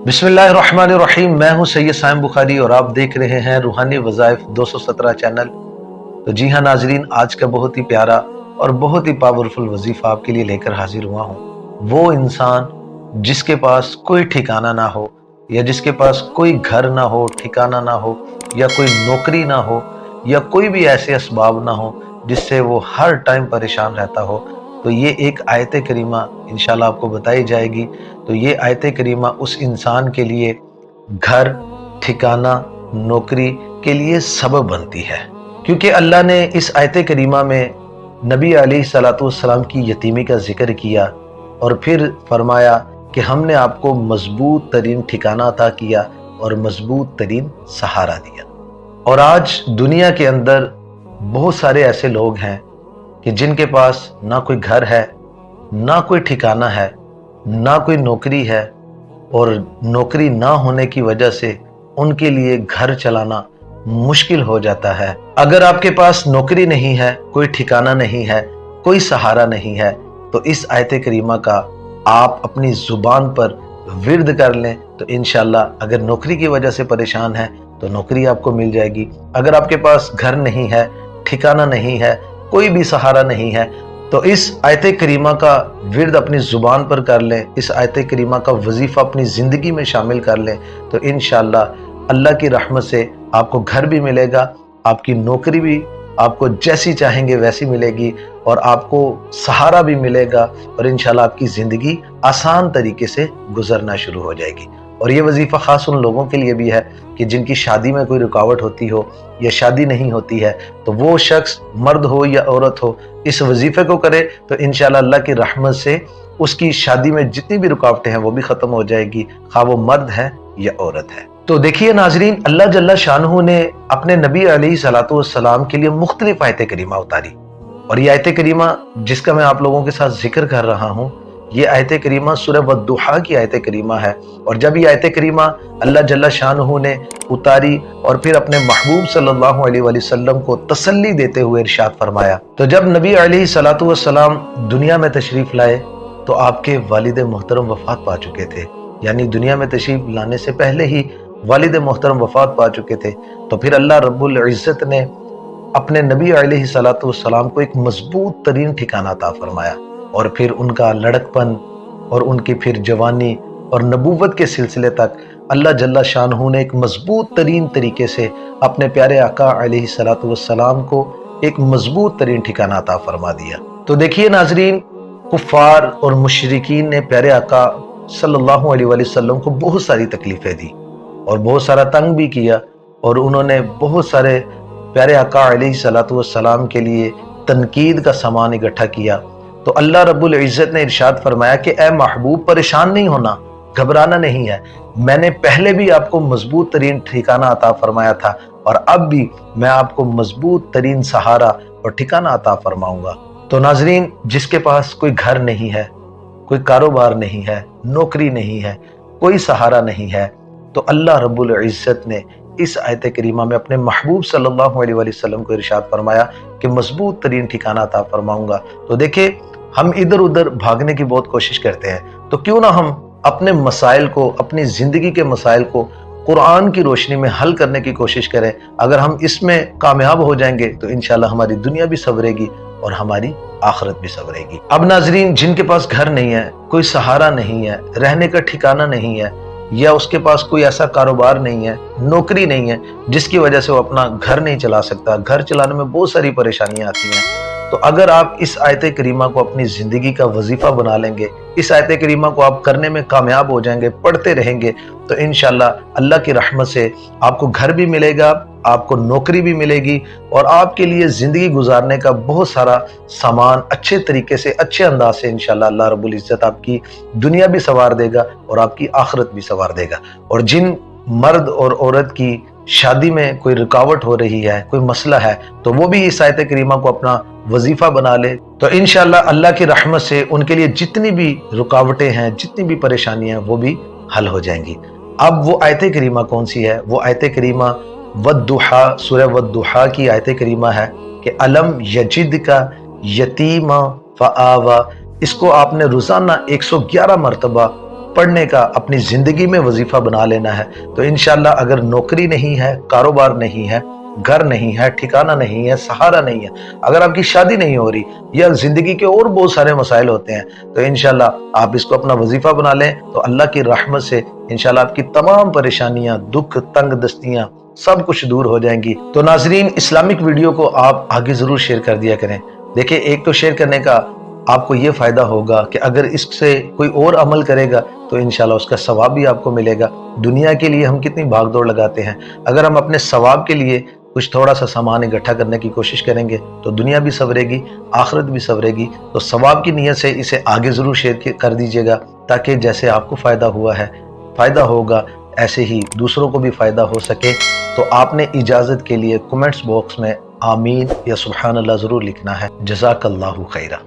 बिस्मिल्लाहिर्रहमानिर्रहीम। मैं हूं सैयद साइम बुखारी और आप देख रहे हैं रूहानी वज़ाइफ 217 चैनल। तो जी हाँ नाजरीन, आज का बहुत ही प्यारा और बहुत ही पावरफुल वजीफा आपके लिए लेकर हाजिर हुआ हूँ। वो इंसान जिसके पास कोई ठिकाना ना हो, या जिसके पास कोई घर ना हो, ठिकाना ना हो, या कोई नौकरी ना हो, या कोई भी ऐसे असबाब ना हो जिससे वो हर टाइम परेशान रहता हो, तो ये एक आयत करीमा इंशाल्लाह आपको बताई जाएगी। तो ये आयत करीमा उस इंसान के लिए घर, ठिकाना, नौकरी के लिए सबब बनती है, क्योंकि अल्लाह ने इस आयत करीमा में नबी अलैहिस्सलाम की यतीमी का जिक्र किया और फिर फरमाया कि हमने आपको मजबूत तरीन ठिकाना अता किया और मजबूत तरीन सहारा दिया। और आज दुनिया के अंदर बहुत सारे ऐसे लोग हैं कि जिनके पास ना कोई घर है, ना कोई ठिकाना है, ना कोई नौकरी है, और नौकरी ना होने की वजह से उनके लिए घर चलाना मुश्किल हो जाता है। अगर आपके पास नौकरी नहीं है, कोई ठिकाना नहीं है, कोई सहारा नहीं है, तो इस आयत करीमा का आप अपनी जुबान पर विर्द कर लें तो इंशाल्लाह, अगर नौकरी की वजह से परेशान है तो नौकरी आपको मिल जाएगी। अगर आपके पास घर नहीं है, ठिकाना नहीं है, कोई भी सहारा नहीं है, तो इस आयत करीमा का विर्द अपनी ज़ुबान पर कर लें, इस आयत करीमा का वजीफ़ा अपनी ज़िंदगी में शामिल कर लें, तो इंशाअल्लाह अल्लाह की रहमत से आपको घर भी मिलेगा, आपकी नौकरी भी आपको जैसी चाहेंगे वैसी मिलेगी, और आपको सहारा भी मिलेगा, और इंशाअल्लाह आपकी ज़िंदगी आसान तरीके से गुजरना शुरू हो जाएगी। और ये वजीफ़ा ख़ास उन लोगों के लिए भी है कि जिनकी शादी में कोई रुकावट होती हो या शादी नहीं होती है, तो वो शख्स मर्द हो या औरत हो, इस वजीफे को करे तो इंशाअल्लाह अल्लाह की रहमत से उसकी शादी में जितनी भी रुकावटें हैं वो भी खत्म हो जाएगी, खा वो मर्द है या औरत है। तो देखिए नाजरीन, अल्लाह जल्ला शानहू ने अपने नबी अलैहिस्सलाम के लिए मुख्तलिफ आयत करीमा उतारी, और ये आयत करीमा जिसका मैं आप लोगों के साथ जिक्र कर रहा हूँ, ये आयत करीमा सूरह वद्दुहा की आयत करीमा है। और जब ये आयत करीमा अल्लाह जल्ला शानहू ने उतारी और फिर अपने महबूब सल्लल्लाहु अलैहि वसल्लम को तसल्ली देते हुए इरशाद फरमाया, तो जब नबी अलैहिस्सलाम दुनिया में तशरीफ लाए तो आपके वालिद मोहतरम वफात पा चुके थे, यानी दुनिया में तशरीफ लाने से पहले ही वालिद मोहतरम वफात पा चुके थे। तो फिर अल्लाह रब्बुल इज़्ज़त ने अपने नबी अलैहिस्सलाम को एक मजबूत तरीन ठिकाना अता फरमाया, और फिर उनका लड़कपन और उनकी फिर जवानी और नबूवत के सिलसिले तक अल्लाह जल्ला शानहू ने एक मजबूत तरीन तरीके से अपने प्यारे आका अलैहिस्सलाम को एक मजबूत तरीन ठिकाना अता फरमा दिया। तो देखिए नाजरीन, कुफ़ार और मुशरिकीन ने प्यारे आका सल्लल्लाहु अलैहि वसल्लम को बहुत सारी तकलीफ़ें दी और बहुत सारा तंग भी किया, और उन्होंने बहुत सारे प्यारे आका अलैहिस्सलाम के लिए तनकीद का सामान इकट्ठा किया। तो अल्लाह रब्बुल इज़्ज़त ने इरशाद फरमाया कि ए महबूब, परेशान नहीं होना, घबराना नहीं है, मैंने पहले भी आपको मजबूत तरीन ठिकाना अता फरमाया था और अब भी मैं आपको मजबूत तरीन सहारा और ठिकाना अता फरमाऊंगा। तो नाजरीन, जिसके पास कोई घर नहीं है, कोई कारोबार नहीं है, नौकरी नहीं है, कोई सहारा नहीं है, तो अल्लाह रब्बुल इज़्ज़त ने इस आयत करीमा में अपने महबूब सल्लल्लाहु अलैहि वसल्लम को इरशाद फरमाया कि मजबूत तरीन ठिकाना अता फरमाऊंगा। तो देखिए, हम इधर उधर भागने की बहुत कोशिश करते हैं, तो क्यों ना हम अपने मसाइल को, अपनी ज़िंदगी के मसाइल को कुरान की रोशनी में हल करने की कोशिश करें। अगर हम इसमें कामयाब हो जाएंगे तो इंशाल्लाह हमारी दुनिया भी संवरेगी और हमारी आखिरत भी संवरेगी। अब नाजरीन, जिनके पास घर नहीं है, कोई सहारा नहीं है, रहने का ठिकाना नहीं है, या उसके पास कोई ऐसा कारोबार नहीं है, नौकरी नहीं है जिसकी वजह से वो अपना घर नहीं चला सकता, घर चलाने में बहुत सारी परेशानियां आती हैं, तो अगर आप इस आयत करीमा को अपनी ज़िंदगी का वजीफ़ा बना लेंगे, इस आयत करीमा को आप करने में कामयाब हो जाएंगे, पढ़ते रहेंगे, तो इंशाल्लाह अल्लाह की रहमत से आपको घर भी मिलेगा, आपको नौकरी भी मिलेगी, और आपके लिए ज़िंदगी गुजारने का बहुत सारा सामान अच्छे तरीके से, अच्छे अंदाज से इंशाल्लाह अल्लाह रब्बुल इज़्ज़त आपकी दुनिया भी संवार देगा और आपकी आखिरत भी संवार देगा। और जिन मर्द और औरत की शादी में कोई रुकावट हो रही है, कोई मसला है, तो वो भी इस आयत करीमा को अपना वजीफा बना ले, तो इंशाल्लाह अल्लाह की रहमत से उनके लिए जितनी भी रुकावटें हैं, जितनी भी परेशानियां हैं, वो भी हल हो जाएंगी। अब वो आयत करीमा कौन सी है? वो आयत करीमा वद्दुहा, सूरह वद्दुहा की आयत करीमा है कि अलम यजिद का यतीमा फआवा। इसको आपने रोजाना 111 मरतबा पढ़ने का अपनी ज़िंदगी में वजीफ़ा बना लेना है। तो इंशाअल्लाह अगर नौकरी नहीं है, कारोबार नहीं है, घर नहीं है, ठिकाना नहीं है, सहारा नहीं है, अगर आपकी शादी नहीं हो रही या ज़िंदगी के और बहुत सारे मसाइल होते हैं, तो इंशाअल्लाह आप इसको अपना वजीफ़ा बना लें तो अल्लाह की रहमत से इंशाअल्लाह आपकी तमाम परेशानियां, दुख, तंग दस्तियां सब कुछ दूर हो जाएंगी। तो नाजरीन, इस्लामिक वीडियो को आप आगे ज़रूर शेयर कर दिया करें। देखिए, एक तो शेयर करने का आपको ये फ़ायदा होगा कि अगर इससे कोई और अमल करेगा तो इंशाल्लाह उसका सवाब भी आपको मिलेगा। दुनिया के लिए हम कितनी भागदौड़ लगाते हैं, अगर हम अपने सवाब के लिए कुछ थोड़ा सा सामान इकट्ठा करने की कोशिश करेंगे तो दुनिया भी संवरेगी, आखिरत भी संवरेगी। तो सवाब की नीयत से इसे आगे ज़रूर शेयर कर दीजिएगा, ताकि जैसे आपको फ़ायदा हुआ है, फ़ायदा होगा, ऐसे ही दूसरों को भी फ़ायदा हो सके। तो आपने इजाज़त के लिए कमेंट्स बॉक्स में आमीन या सुब्हान अल्लाह ज़रूर लिखना है। जज़ाकल्लाहु खैरा।